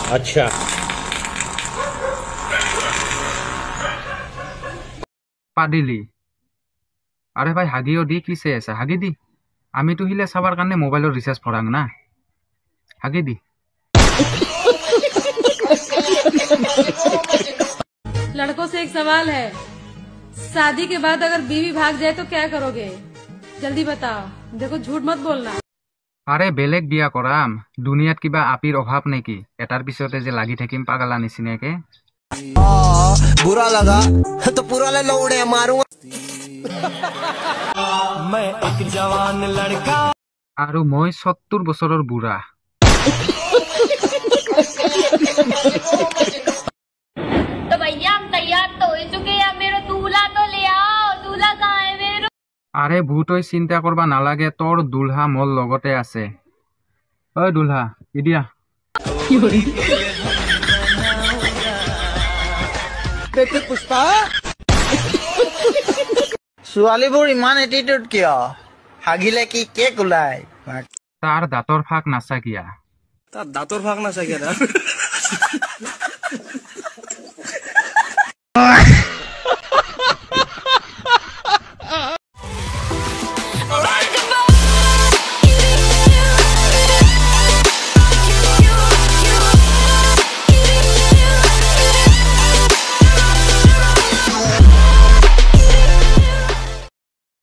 अच्छा পাদিলি আরে ভাই হাগিও দি কি সে আছে হাগি দি আমি তো হিলে সবার কারণে মোবাইলের রিচার্জ ভরাং না হাগি দি लड़कों से एक सवाल है शादी के बाद अगर बीवी भाग जाए तो क्या करोगे जल्दी बताओ देखो झूठ मत बोलना আরে বেলেগ বিয়া কৰাম দুনিয়াত কিবা আপিৰ অভাৱ নেকি এটাৰ পিছতে যে লাগি থাকিম পাগলা নিচিনাকে बुरा लगा तो पूरा ले लौड़े मारूंगा मैं एक जवान लड़का আৰু মই 70 বছৰৰ বুঢ়া तो भैया हम तैयार तो हो चुके हैं मेरा दूल्हा तो ले आओ दूल्हा कहाँ है मेरा আরে ভূতই চিন্তা কৰবা নালাগে তোৰ দুলহা মোৰ লগতে আছে ঐ দুলহা ইদিয়া पुष्पा ছোৱালীবোৰ ইমান এটিটিউড কিয় হাগিলে কি কেক ওলাই তাৰ দাঁতৰ ফাক নাচাকিয়া তাৰ দাঁতৰ ভাগ না চাই